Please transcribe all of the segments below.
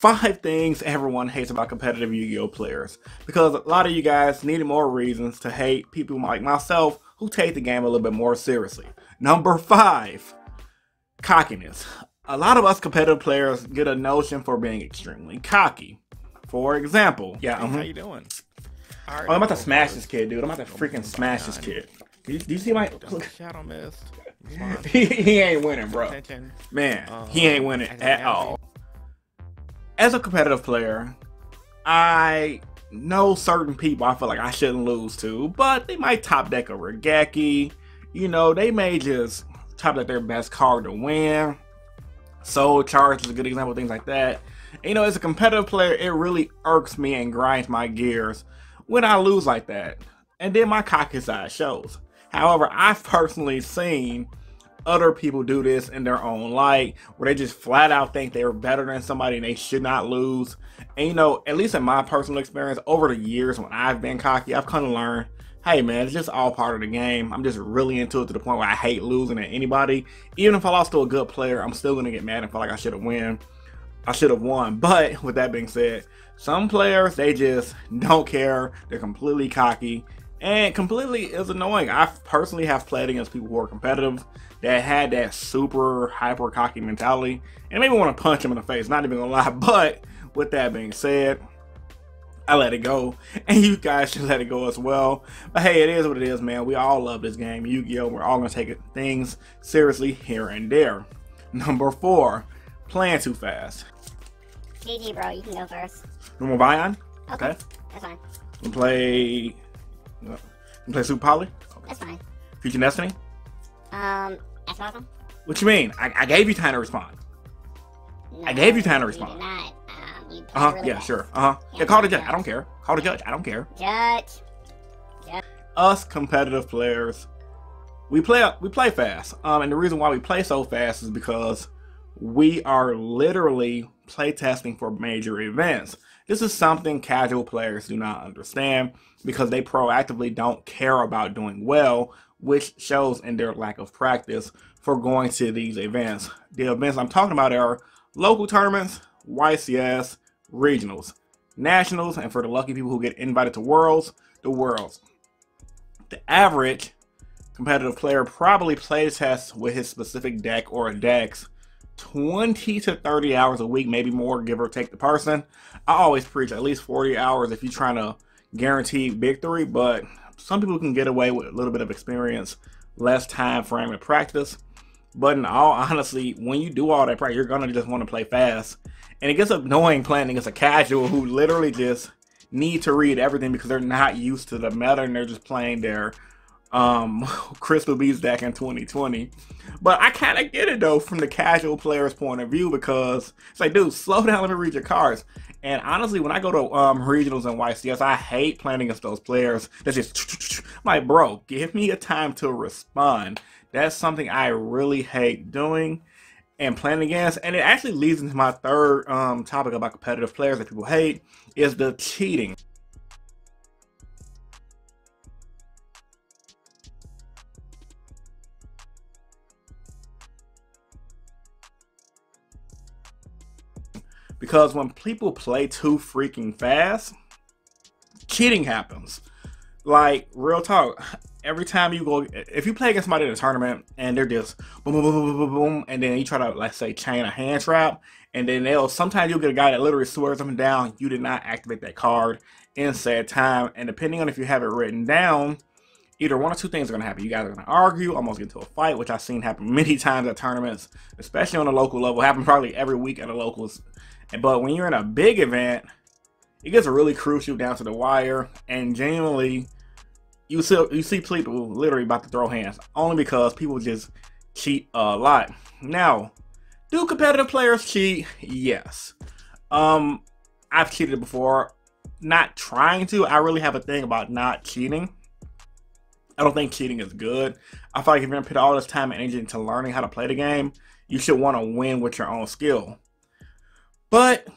5 things everyone hates about competitive Yu-Gi-Oh players, because a lot of you guys needed more reasons to hate people like myself who take the game a little bit more seriously. Number 5, cockiness. A lot of us competitive players get a notion for being extremely cocky. For example, How you doing? Oh, I'm about to smash this kid, dude. I'm about to freaking smash this kid. Do you see my Shadow Mist? he ain't winning, bro. Man, he ain't winning at all. As a competitive player, I know certain people I feel like I shouldn't lose to, but they might top deck a Regeki. You know, they may just top deck their best card to win. Soul Charge is a good example of things like that. And, you know, as a competitive player, it really irks me and grinds my gears when I lose like that. And then my cocky side shows. However, I've personally seen other people do this in their own light, where they just flat out think they're better than somebody and they should not lose. And you know, at least in my personal experience, over the years when I've been cocky, I've kind of learned, hey man, it's just all part of the game. I'm just really into it to the point where I hate losing to anybody. Even if I lost to a good player, I'm still gonna get mad and feel like I should have won. But with that being said, some players, they just don't care. They're completely cocky and completely is annoying. I personally have played against people who are competitive that had that super hyper cocky mentality, and maybe want to punch him in the face, not even gonna lie. But with that being said, I let it go, and you guys should let it go as well. But hey, it is what it is, man. We all love this game, Yu-Gi-Oh! We're all gonna take things seriously here and there. Number 4, playing too fast. GG, bro. You can go first. You want Bion? Okay. That's fine. You play Super Poly? That's fine. Future Destiny? That's awesome. What you mean? I gave you time to respond. No, I gave you time to respond. You did not. You played really Yeah, fast. sure. Yeah, call the judge. I don't care. Call the judge. I don't care. Judge. Us competitive players, we play fast. And the reason why we play so fast is because we are literally playtesting for major events. This is something casual players do not understand because they proactively don't care about doing well, which shows in their lack of practice for going to these events. The events I'm talking about are local tournaments, YCS, regionals, nationals, and for the lucky people who get invited to worlds, the worlds. The average competitive player probably plays tests with his specific deck or decks 20 to 30 hours a week, maybe more, give or take the person. I always preach at least 40 hours if you're trying to guarantee victory, but some people can get away with a little bit of experience, less time frame to practice. But in all honesty, when you do all that practice, you're gonna just want to play fast. And it gets annoying playing against a casual who literally just need to read everything because they're not used to the meta and they're just playing their Crystal Beast deck in 2020. But I kind of get it though from the casual player's point of view, because it's like, dude, slow down, let me read your cards. And honestly, when I go to regionals and YCS, I hate playing against those players that's just I'm like, bro, give me a time to respond. That's something I really hate doing and playing against. And it actually leads into my third topic about competitive players that people hate, is the cheating. Because when people play too freaking fast, cheating happens. Like, real talk, every time you go, if you play against somebody in a tournament and they're just boom, boom, boom, boom, boom, boom, and then you try to, let's say, chain a hand trap, and then sometimes you'll get a guy that literally swears up and down, you did not activate that card in said time, and depending on if you have it written down, either one or two things are going to happen. You guys are going to argue, almost get into a fight, which I've seen happen many times at tournaments, especially on the local level. It happens probably every week at the locals. But when you're in a big event, it gets really crucial down to the wire, and genuinely, you see people literally about to throw hands, only because people just cheat a lot. Now, do competitive players cheat? Yes. I've cheated before. Not trying to. I really have a thing about not cheating. I don't think cheating is good. I feel like if you're going to put all this time and energy into learning how to play the game, you should want to win with your own skill. But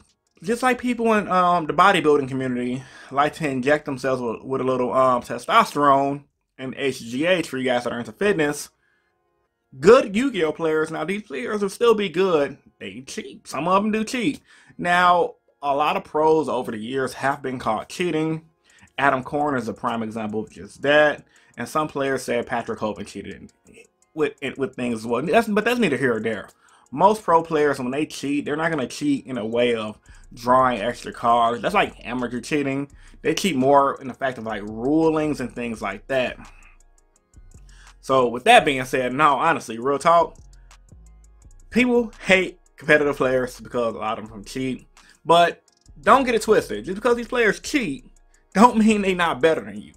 just like people in the bodybuilding community like to inject themselves with a little testosterone and HGH for you guys that are into fitness, good Yu-Gi-Oh players, now these players will still be good, they cheat. Some of them do cheat. Now, a lot of pros over the years have been caught cheating. Adam Corn is a prime example of just that. And some players said Patrick Hoban cheated with things as well. But that's neither here or there. Most pro players, when they cheat, they're not going to cheat in a way of drawing extra cards. That's like amateur cheating. They cheat more in the fact of like rulings and things like that. So with that being said, no, honestly, real talk, people hate competitive players because a lot of them cheat. But don't get it twisted. Just because these players cheat, don't mean they're not better than you.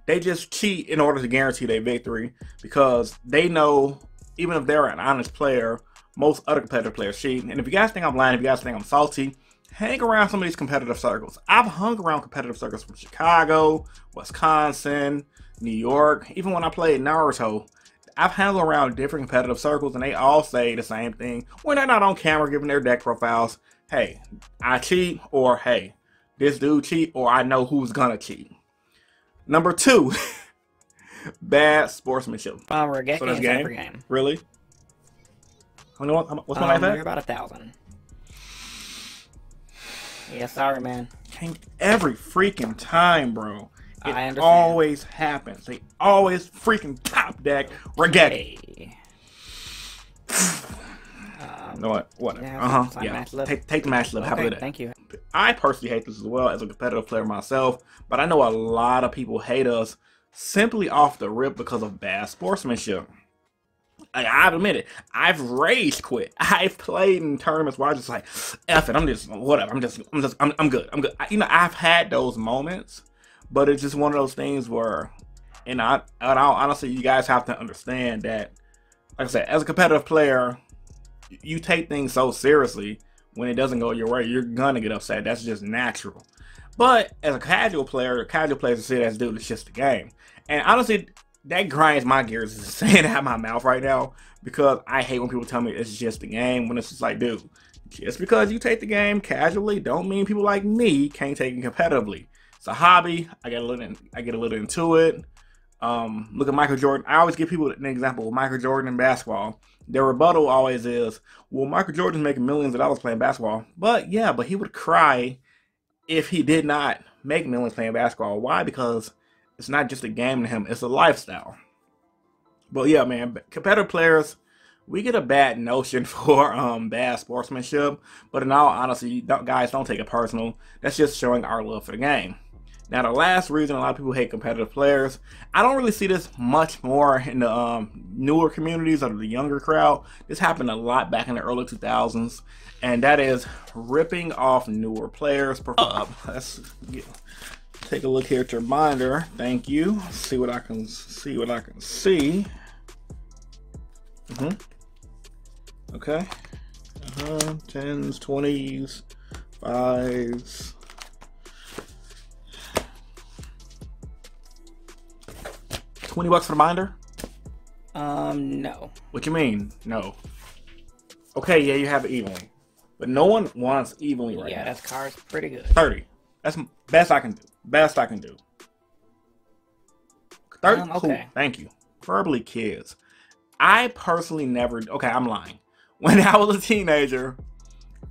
They just cheat in order to guarantee their victory because they know, even if they're an honest player, most other competitive players cheat. And if you guys think I'm lying, if you guys think I'm salty, hang around some of these competitive circles. I've hung around competitive circles from Chicago, Wisconsin, New York. Even when I played Naruto, I've hung around different competitive circles and they all say the same thing when they're not on camera giving their deck profiles. Hey, I cheat, or hey, this dude cheat, or I know who's gonna cheat. Number 2, bad sportsmanship. We're getting so every game. Really? What's my life at? You're about 1,000. Yeah, sorry, man. Every freaking time, bro. It I understand. always happens. They always freaking top deck Ragetti. You know what? Whatever. Yeah. Take the match lift. Have a good day. Thank you. I personally hate this as well as a competitive player myself, but I know a lot of people hate us simply off the rip because of bad sportsmanship. I've admitted, I've rage quit. I've played in tournaments where I just like, F it, I'm just whatever. I'm good. I've had those moments, but it's just one of those things where, and honestly, you guys have to understand that, like I said, as a competitive player, you take things so seriously. When it doesn't go your way, you're gonna get upset. That's just natural. But as a casual player, players say that's dude, it's just a game. And honestly, that grinds my gears saying that out of my mouth right now, because I hate when people tell me it's just a game, when it's just like, dude, just because you take the game casually don't mean people like me can't take it competitively. It's a hobby. I get a little into it. Look at Michael Jordan. I always give people an example of Michael Jordan in basketball. Their rebuttal always is, well, Michael Jordan's making millions of dollars playing basketball. But yeah, but he would cry if he did not make millions playing basketball. Why? Because it's not just a game to him, it's a lifestyle. But yeah, man, competitive players, we get a bad notion for bad sportsmanship. But in all honesty, guys, don't take it personal. That's just showing our love for the game. Now, the last reason a lot of people hate competitive players, I don't really see this much more in the newer communities or the younger crowd. This happened a lot back in the early 2000s, and that is ripping off newer players. Let's take a look here at your binder. Thank you. See what I can see. Okay. 10s, 20s, 5s. $20 for the binder? No. What you mean? No. Okay, yeah, you have it evenly. But no one wants evenly right now. Yeah, that card's pretty good. 30. That's best I can do. Best I can do. 30? Okay. Cool. Thank you. Preferably kids. I personally never... Okay, I'm lying. When I was a teenager,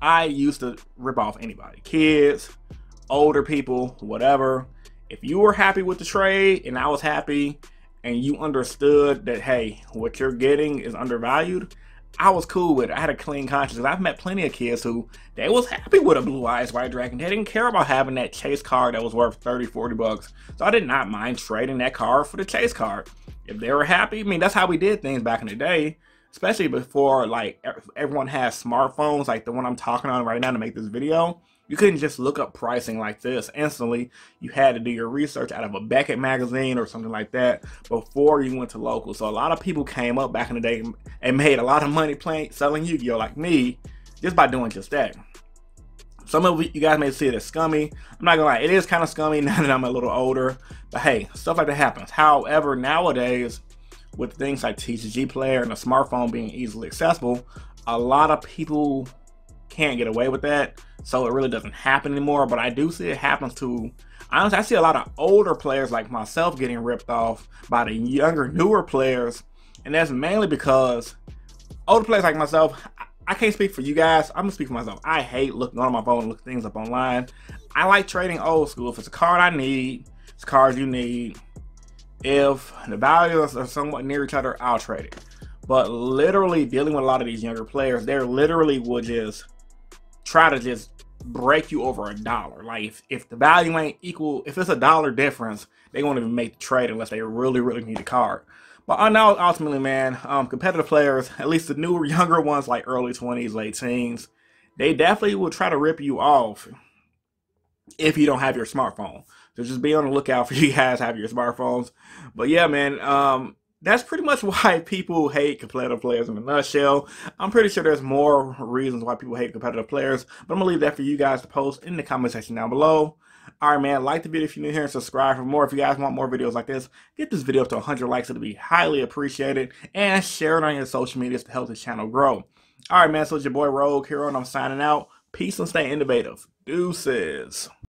I used to rip off anybody. Kids, older people, whatever. If you were happy with the trade and I was happy, and you understood that, hey, what you're getting is undervalued, I was cool with it. I had a clean conscience. I've met plenty of kids who, they was happy with a Blue Eyes White Dragon. They didn't care about having that chase card that was worth 30, 40 bucks. So I did not mind trading that card for the chase card. If they were happy, I mean, that's how we did things back in the day, especially before, like, everyone has smartphones like the one I'm talking on right now to make this video. You couldn't just look up pricing like this instantly. You had to do your research out of a Beckett magazine or something like that before you went to local. So a lot of people came up back in the day and made a lot of money selling Yu-Gi-Oh! Like me, just by doing just that. Some of you guys may see it as scummy. I'm not gonna lie, it is kind of scummy now that I'm a little older. But hey, stuff like that happens. However, nowadays, with things like TCG Player and a smartphone being easily accessible, a lot of people can't get away with that. So it really doesn't happen anymore, but I do see it happens to, honestly, I see a lot of older players like myself getting ripped off by the younger, newer players, and that's mainly because older players like myself, I can't speak for you guys. I'm gonna speak for myself. I hate looking on my phone and looking things up online. I like trading old school. If it's a card I need, it's cards you need. If the values are somewhat near each other, I'll trade it. But literally dealing with a lot of these younger players, they literally would just try to just break you over $1. Like if the value ain't equal, if it's $1 difference, they won't even make the trade unless they really, really need the card. But I know ultimately, man, competitive players, at least the newer, younger ones like early 20s, late teens, they definitely will try to rip you off if you don't have your smartphone. So just be on the lookout for you guys have your smartphones. But yeah, man, that's pretty much why people hate competitive players in a nutshell. I'm pretty sure there's more reasons why people hate competitive players, but I'm gonna leave that for you guys to post in the comment section down below. Alright, man, like the video if you're new here and subscribe for more. If you guys want more videos like this, get this video up to 100 likes. It'll be highly appreciated. And share it on your social medias to help this channel grow. Alright, man, so it's your boy Rogue here, and I'm signing out. Peace and stay innovative. Deuces.